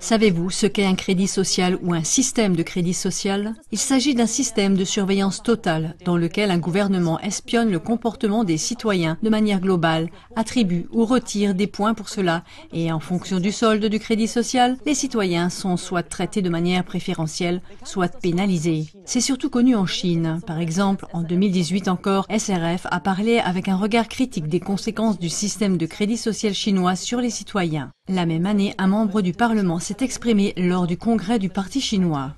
Savez-vous ce qu'est un crédit social ou un système de crédit social? Il s'agit d'un système de surveillance totale dans lequel un gouvernement espionne le comportement des citoyens de manière globale, attribue ou retire des points pour cela et en fonction du solde du crédit social, les citoyens sont soit traités de manière préférentielle, soit pénalisés. C'est surtout connu en Chine. Par exemple, en 2018 encore, SRF a parlé avec un regard critique des conséquences du système de crédit social chinois sur les citoyens. La même année, un membre du Parlement s'est exprimé lors du congrès du Parti chinois.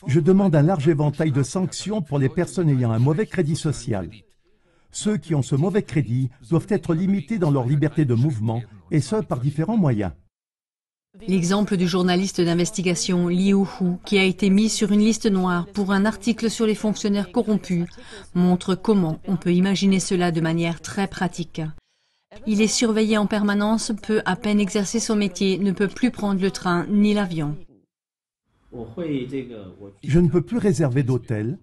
Je demande un large éventail de sanctions pour les personnes ayant un mauvais crédit social. Ceux qui ont ce mauvais crédit doivent être limités dans leur liberté de mouvement, et ce par différents moyens. L'exemple du journaliste d'investigation Liu Hu, qui a été mis sur une liste noire pour un article sur les fonctionnaires corrompus, montre comment on peut imaginer cela de manière très pratique. Il est surveillé en permanence, peut à peine exercer son métier, ne peut plus prendre le train ni l'avion. Je ne peux plus réserver d'hôtel,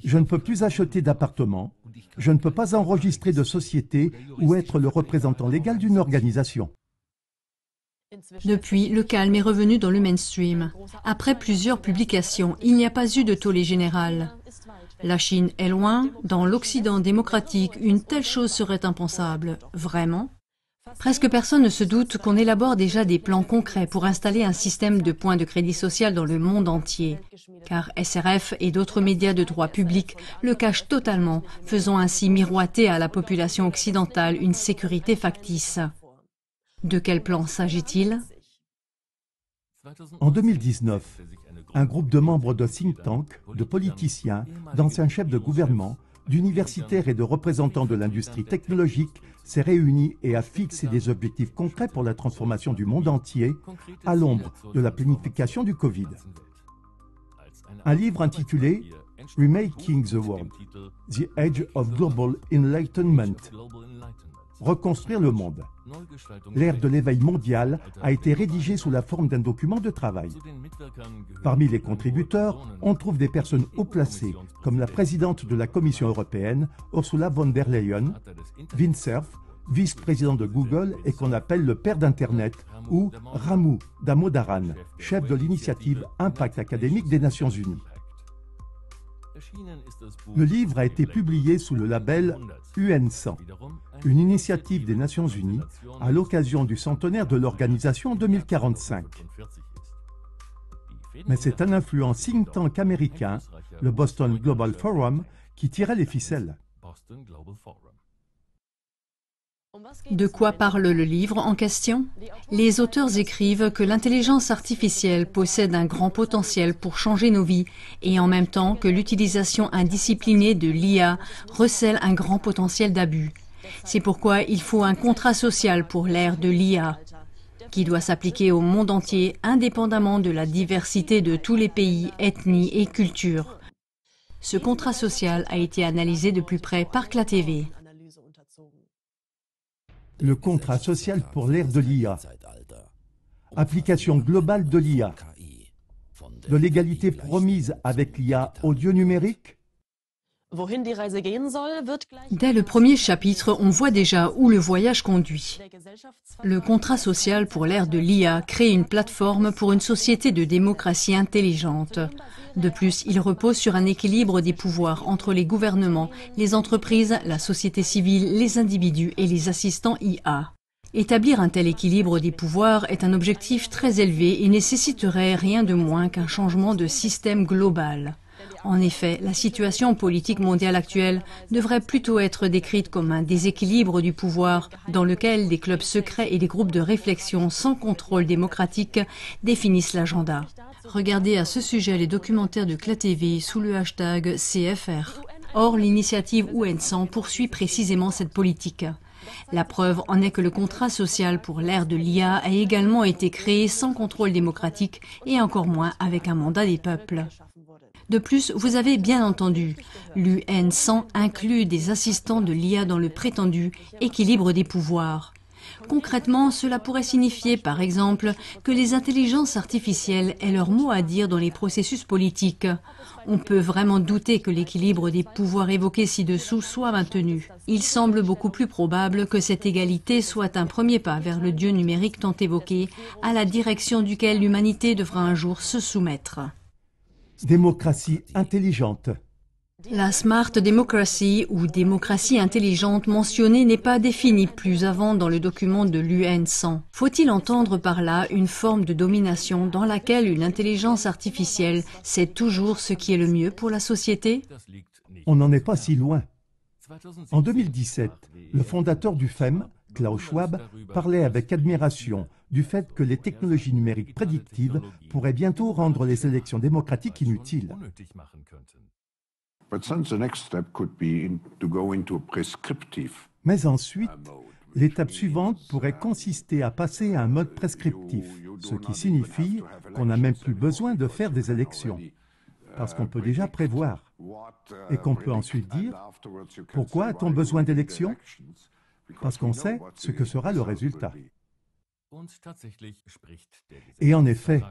je ne peux plus acheter d'appartement, je ne peux pas enregistrer de société ou être le représentant légal d'une organisation. Depuis, le calme est revenu dans le mainstream. Après plusieurs publications, il n'y a pas eu de tollé général. La Chine est loin. Dans l'Occident démocratique, une telle chose serait impensable. Vraiment? Presque personne ne se doute qu'on élabore déjà des plans concrets pour installer un système de points de crédit social dans le monde entier. Car SRF et d'autres médias de droit public le cachent totalement, faisant ainsi miroiter à la population occidentale une sécurité factice. De quel plan s'agit-il? En 2019, un groupe de membres de think tanks, de politiciens, d'anciens chefs de gouvernement, d'universitaires et de représentants de l'industrie technologique s'est réuni et a fixé des objectifs concrets pour la transformation du monde entier à l'ombre de la planification du Covid. Un livre intitulé « Remaking the World, The Age of Global Enlightenment » Reconstruire le monde. L'ère de l'éveil mondial a été rédigée sous la forme d'un document de travail. Parmi les contributeurs, on trouve des personnes haut placées, comme la présidente de la Commission européenne, Ursula von der Leyen, Vint Cerf, vice-président de Google et qu'on appelle le père d'Internet, ou Ramu Damodaran, chef de l'initiative Impact académique des Nations Unies. Le livre a été publié sous le label UN100, une initiative des Nations Unies à l'occasion du centenaire de l'organisation en 2045. Mais c'est un influent think tank américain, le Boston Global Forum, qui tirait les ficelles. De quoi parle le livre en question? Les auteurs écrivent que l'intelligence artificielle possède un grand potentiel pour changer nos vies et en même temps que l'utilisation indisciplinée de l'IA recèle un grand potentiel d'abus. C'est pourquoi il faut un contrat social pour l'ère de l'IA, qui doit s'appliquer au monde entier indépendamment de la diversité de tous les pays, ethnies et cultures. Ce contrat social a été analysé de plus près par CLA-TV. Le contrat social pour l'ère de l'IA. Application globale de l'IA. De l'égalité promise avec l'IA audio numérique. Dès le premier chapitre, on voit déjà où le voyage conduit. Le contrat social pour l'ère de l'IA crée une plateforme pour une société de démocratie intelligente. De plus, il repose sur un équilibre des pouvoirs entre les gouvernements, les entreprises, la société civile, les individus et les assistants IA. Établir un tel équilibre des pouvoirs est un objectif très élevé et nécessiterait rien de moins qu'un changement de système global. En effet, la situation politique mondiale actuelle devrait plutôt être décrite comme un déséquilibre du pouvoir dans lequel des clubs secrets et des groupes de réflexion sans contrôle démocratique définissent l'agenda. Regardez à ce sujet les documentaires de CLA-TV sous le hashtag CFR. Or, l'initiative UN100 poursuit précisément cette politique. La preuve en est que le contrat social pour l'ère de l'IA a également été créé sans contrôle démocratique et encore moins avec un mandat des peuples. De plus, vous avez bien entendu, l'UN100 inclut des assistants de l'IA dans le prétendu équilibre des pouvoirs. Concrètement, cela pourrait signifier, par exemple, que les intelligences artificielles aient leur mot à dire dans les processus politiques. On peut vraiment douter que l'équilibre des pouvoirs évoqués ci-dessous soit maintenu. Il semble beaucoup plus probable que cette égalité soit un premier pas vers le Dieu numérique tant évoqué, à la direction duquel l'humanité devra un jour se soumettre. Démocratie intelligente. La Smart Democracy ou démocratie intelligente mentionnée n'est pas définie plus avant dans le document de l'UN 100. Faut-il entendre par là une forme de domination dans laquelle une intelligence artificielle sait toujours ce qui est le mieux pour la société? On n'en est pas si loin. En 2017, le fondateur du FEM, Klaus Schwab, parlait avec admiration du fait que les technologies numériques prédictives pourraient bientôt rendre les élections démocratiques inutiles. Mais ensuite, l'étape suivante pourrait consister à passer à un mode prescriptif, ce qui signifie qu'on n'a même plus besoin de faire des élections, parce qu'on peut déjà prévoir, et qu'on peut ensuite dire « Pourquoi a-t-on besoin d'élections ?» Parce qu'on sait ce que sera le résultat. Et en effet,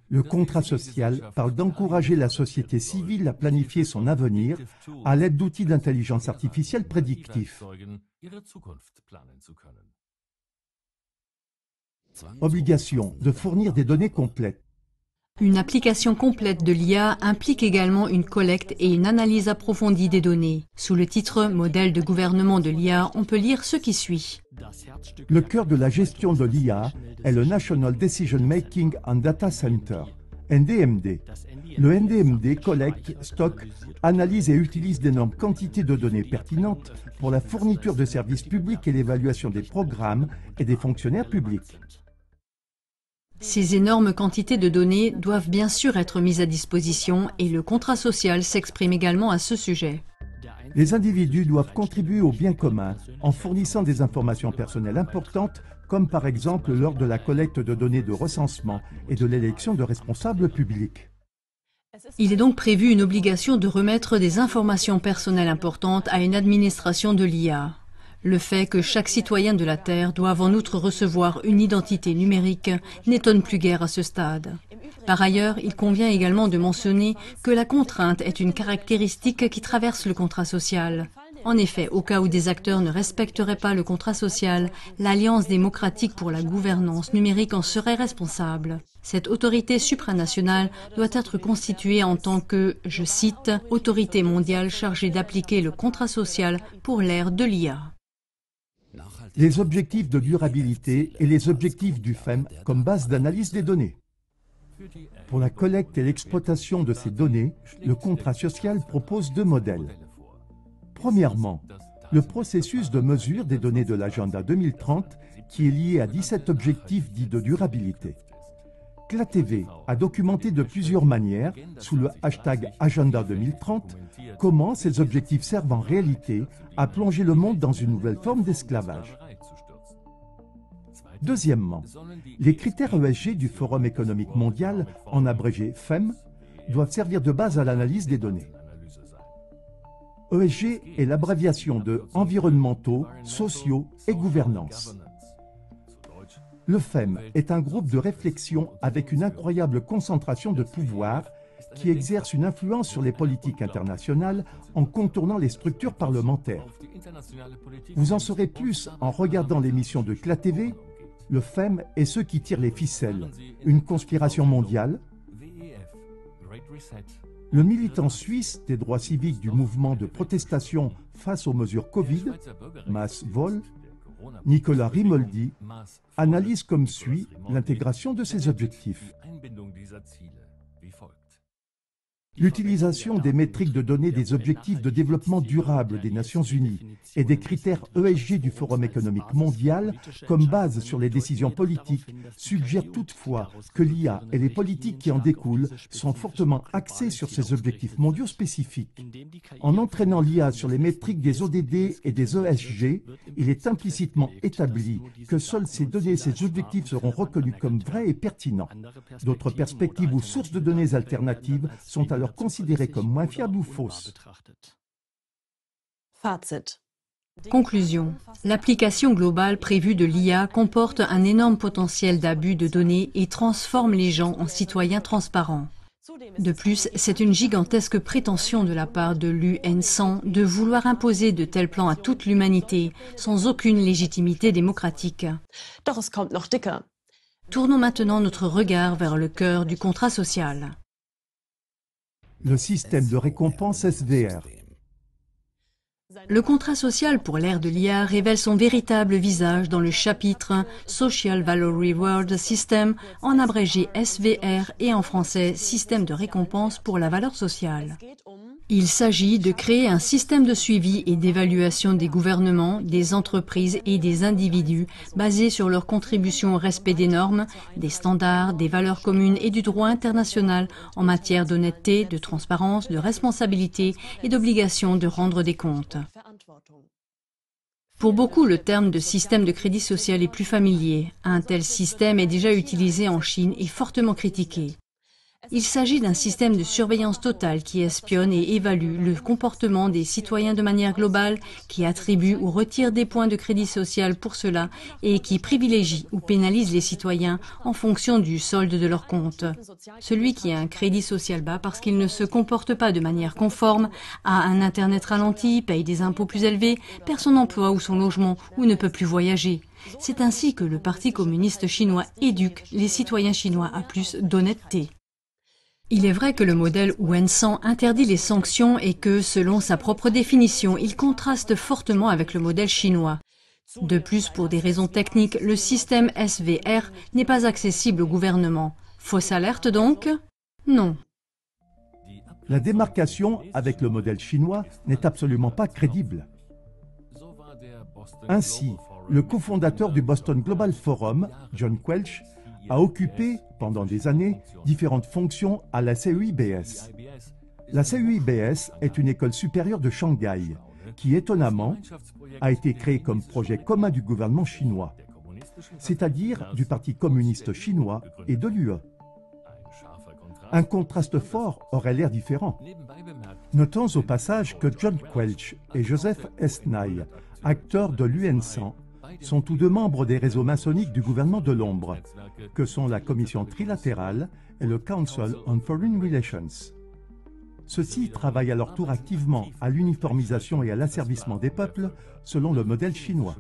le contrat social parle d'encourager la société civile à planifier son avenir à l'aide d'outils d'intelligence artificielle prédictifs. Obligation de fournir des données complètes. Une application complète de l'IA implique également une collecte et une analyse approfondie des données. Sous le titre « Modèle de gouvernement de l'IA », on peut lire ce qui suit. Le cœur de la gestion de l'IA est le National Decision Making and Data Center, NDMD. Le NDMD collecte, stocke, analyse et utilise d'énormes quantités de données pertinentes pour la fourniture de services publics et l'évaluation des programmes et des fonctionnaires publics. Ces énormes quantités de données doivent bien sûr être mises à disposition et le contrat social s'exprime également à ce sujet. Les individus doivent contribuer au bien commun en fournissant des informations personnelles importantes, comme par exemple lors de la collecte de données de recensement et de l'élection de responsables publics. Il est donc prévu une obligation de remettre des informations personnelles importantes à une administration de l'IA. Le fait que chaque citoyen de la Terre doive en outre recevoir une identité numérique n'étonne plus guère à ce stade. Par ailleurs, il convient également de mentionner que la contrainte est une caractéristique qui traverse le contrat social. En effet, au cas où des acteurs ne respecteraient pas le contrat social, l'Alliance démocratique pour la gouvernance numérique en serait responsable. Cette autorité supranationale doit être constituée en tant que, je cite, « autorité mondiale chargée d'appliquer le contrat social pour l'ère de l'IA ». Les objectifs de durabilité et les objectifs du FEM comme base d'analyse des données. Pour la collecte et l'exploitation de ces données, le contrat social propose deux modèles. Premièrement, le processus de mesure des données de l'agenda 2030 qui est lié à 17 objectifs dits de durabilité. CLATV a documenté de plusieurs manières, sous le hashtag Agenda 2030, comment ces objectifs servent en réalité à plonger le monde dans une nouvelle forme d'esclavage. Deuxièmement, les critères ESG du Forum économique mondial, en abrégé FEM, doivent servir de base à l'analyse des données. ESG est l'abréviation de environnementaux, sociaux et gouvernance. Le FEM est un groupe de réflexion avec une incroyable concentration de pouvoir qui exerce une influence sur les politiques internationales en contournant les structures parlementaires. Vous en saurez plus en regardant l'émission de CLATV, le FEM est ceux qui tirent les ficelles, une conspiration mondiale. Le militant suisse des droits civiques du mouvement de protestation face aux mesures Covid, Mass Vol, Nicolas Rimoldi, analyse comme suit l'intégration de ces objectifs. L'utilisation des métriques de données des objectifs de développement durable des Nations Unies et des critères ESG du Forum économique mondial comme base sur les décisions politiques suggère toutefois que l'IA et les politiques qui en découlent sont fortement axées sur ces objectifs mondiaux spécifiques. En entraînant l'IA sur les métriques des ODD et des ESG, il est implicitement établi que seules ces données et ces objectifs seront reconnus comme vrais et pertinents. D'autres perspectives ou sources de données alternatives sont alors considérées comme moins fiables ou fausses. Fazit. Conclusion. L'application globale prévue de l'IA comporte un énorme potentiel d'abus de données et transforme les gens en citoyens transparents. De plus, c'est une gigantesque prétention de la part de l'UN100 de vouloir imposer de tels plans à toute l'humanité, sans aucune légitimité démocratique. Tournons maintenant notre regard vers le cœur du contrat social. Le système de récompense SVR. Le contrat social pour l'ère de l'IA révèle son véritable visage dans le chapitre Social Value Reward System, en abrégé SVR et en français Système de récompense pour la valeur sociale. Il s'agit de créer un système de suivi et d'évaluation des gouvernements, des entreprises et des individus basé sur leur contribution au respect des normes, des standards, des valeurs communes et du droit international en matière d'honnêteté, de transparence, de responsabilité et d'obligation de rendre des comptes. Pour beaucoup, le terme de système de crédit social est plus familier. Un tel système est déjà utilisé en Chine et fortement critiqué. Il s'agit d'un système de surveillance totale qui espionne et évalue le comportement des citoyens de manière globale, qui attribue ou retire des points de crédit social pour cela et qui privilégie ou pénalise les citoyens en fonction du solde de leur compte. Celui qui a un crédit social bas parce qu'il ne se comporte pas de manière conforme, a un Internet ralenti, paye des impôts plus élevés, perd son emploi ou son logement ou ne peut plus voyager. C'est ainsi que le Parti communiste chinois éduque les citoyens chinois à plus d'honnêteté. Il est vrai que le modèle UN100 interdit les sanctions et que, selon sa propre définition, il contraste fortement avec le modèle chinois. De plus, pour des raisons techniques, le système SVR n'est pas accessible au gouvernement. Fausse alerte donc? Non. La démarcation avec le modèle chinois n'est absolument pas crédible. Ainsi, le cofondateur du Boston Global Forum, John Quelch, a occupé, pendant des années, différentes fonctions à la CEIBS. La CEIBS est une école supérieure de Shanghai, qui, étonnamment, a été créée comme projet commun du gouvernement chinois, c'est-à-dire du Parti communiste chinois et de l'UE. Un contraste fort aurait l'air différent. Notons au passage que John Quelch et Joseph Esnail, acteurs de l'UN100, sont tous deux membres des réseaux maçonniques du gouvernement de l'ombre, que sont la Commission trilatérale et le Council on Foreign Relations. Ceux-ci travaillent à leur tour activement à l'uniformisation et à l'asservissement des peuples selon le modèle chinois.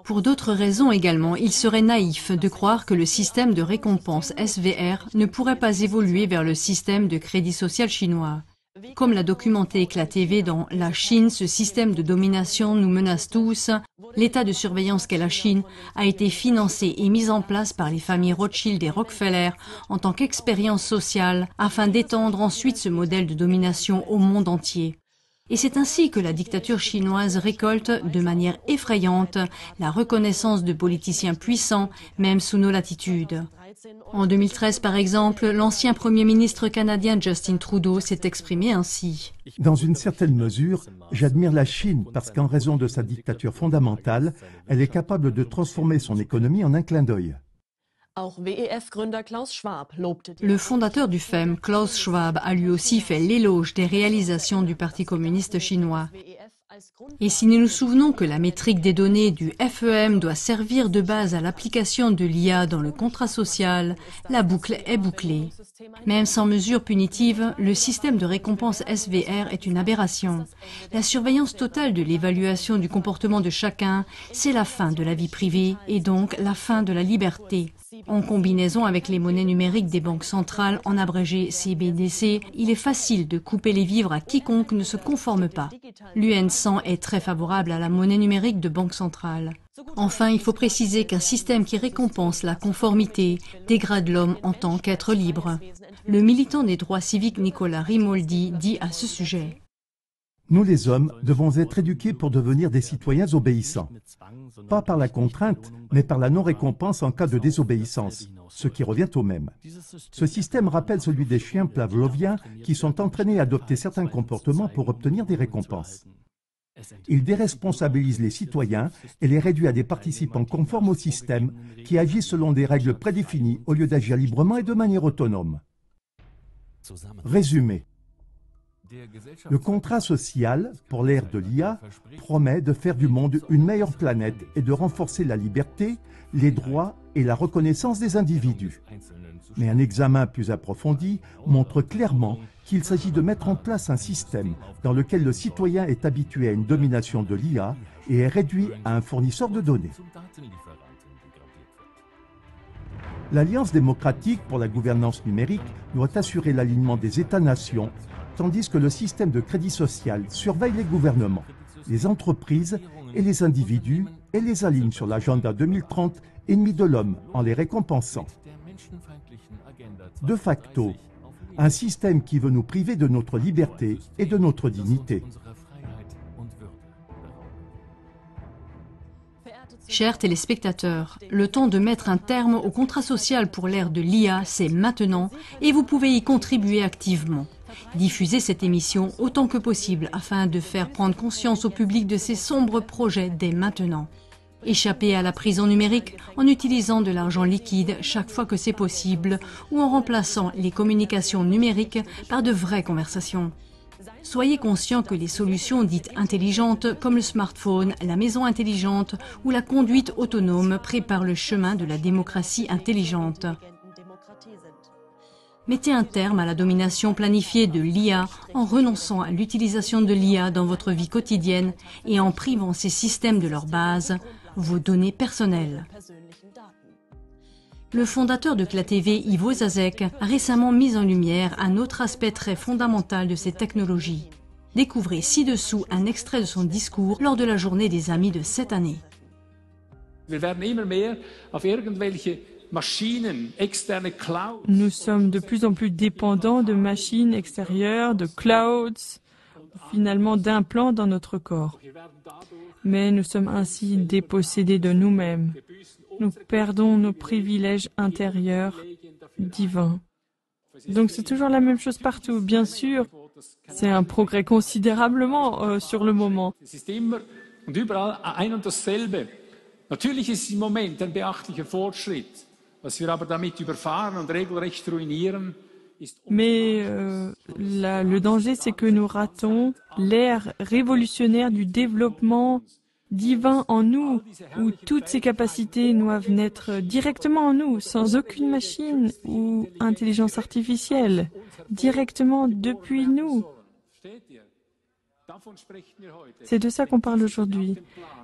Pour d'autres raisons également, il serait naïf de croire que le système de récompense SVR ne pourrait pas évoluer vers le système de crédit social chinois. Comme l'a documenté Éclat TV dans La Chine, ce système de domination nous menace tous. L'état de surveillance qu'est la Chine a été financé et mis en place par les familles Rothschild et Rockefeller en tant qu'expérience sociale afin d'étendre ensuite ce modèle de domination au monde entier. Et c'est ainsi que la dictature chinoise récolte de manière effrayante la reconnaissance de politiciens puissants, même sous nos latitudes. En 2013, par exemple, l'ancien Premier ministre canadien Justin Trudeau s'est exprimé ainsi. Dans une certaine mesure, j'admire la Chine parce qu'en raison de sa dictature fondamentale, elle est capable de transformer son économie en un clin d'œil. Le fondateur du FEM, Klaus Schwab, a lui aussi fait l'éloge des réalisations du Parti communiste chinois. Et si nous nous souvenons que la métrique des données du FEM doit servir de base à l'application de l'IA dans le contrat social, la boucle est bouclée. Même sans mesure punitive, le système de récompense SVR est une aberration. La surveillance totale de l'évaluation du comportement de chacun, c'est la fin de la vie privée et donc la fin de la liberté. En combinaison avec les monnaies numériques des banques centrales, en abrégé CBDC, il est facile de couper les vivres à quiconque ne se conforme pas. L'UN100 est très favorable à la monnaie numérique de banque centrale. Enfin, il faut préciser qu'un système qui récompense la conformité dégrade l'homme en tant qu'être libre. Le militant des droits civiques Nicolas Rimoldi dit à ce sujet: Nous les hommes devons être éduqués pour devenir des citoyens obéissants. Pas par la contrainte, mais par la non-récompense en cas de désobéissance, ce qui revient au même. Ce système rappelle celui des chiens pavloviens qui sont entraînés à adopter certains comportements pour obtenir des récompenses. Il déresponsabilise les citoyens et les réduit à des participants conformes au système qui agissent selon des règles prédéfinies au lieu d'agir librement et de manière autonome. Résumé. Le contrat social pour l'ère de l'IA promet de faire du monde une meilleure planète et de renforcer la liberté, les droits et la reconnaissance des individus. Mais un examen plus approfondi montre clairement qu'il s'agit de mettre en place un système dans lequel le citoyen est habitué à une domination de l'IA et est réduit à un fournisseur de données. L'Alliance démocratique pour la gouvernance numérique doit assurer l'alignement des États-nations, tandis que le système de crédit social surveille les gouvernements, les entreprises et les individus et les aligne sur l'agenda 2030 ennemi de l'homme en les récompensant. De facto, un système qui veut nous priver de notre liberté et de notre dignité. Chers téléspectateurs, le temps de mettre un terme au contrat social pour l'ère de l'IA, c'est maintenant et vous pouvez y contribuer activement. Diffusez cette émission autant que possible afin de faire prendre conscience au public de ces sombres projets dès maintenant. Échappez à la prison numérique en utilisant de l'argent liquide chaque fois que c'est possible ou en remplaçant les communications numériques par de vraies conversations. Soyez conscients que les solutions dites intelligentes comme le smartphone, la maison intelligente ou la conduite autonome préparent le chemin de la démocratie intelligente. Mettez un terme à la domination planifiée de l'IA en renonçant à l'utilisation de l'IA dans votre vie quotidienne et en privant ces systèmes de leur base, vos données personnelles. Le fondateur de CLA-TV, Ivo Sasek, a récemment mis en lumière un autre aspect très fondamental de ces technologies. Découvrez ci-dessous un extrait de son discours lors de la journée des amis de cette année. Nous sommes de plus en plus dépendants de machines extérieures, de clouds, finalement d'implants dans notre corps. Mais nous sommes ainsi dépossédés de nous-mêmes. Nous perdons nos privilèges intérieurs divins. Donc c'est toujours la même chose partout. Bien sûr, c'est un progrès considérablement sur le moment. Natürlich ist es im Moment ein beachtlicher Fortschritt. Was wir aber damit überfahren und regelrecht ruinieren, ist... Mais le danger, c'est que nous ratons l'ère révolutionnaire du développement divin en nous, où toutes ces capacités doivent naître directement en nous, sans aucune machine ou intelligence artificielle, directement depuis nous. C'est de ça qu'on parle aujourd'hui,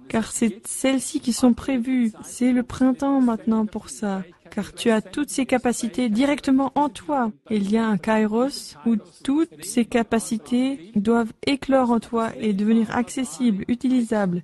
car c'est celles-ci qui sont prévues. C'est le printemps maintenant pour ça, car tu as toutes ces capacités directement en toi. Il y a un kairos où toutes ces capacités doivent éclore en toi et devenir accessibles, utilisables.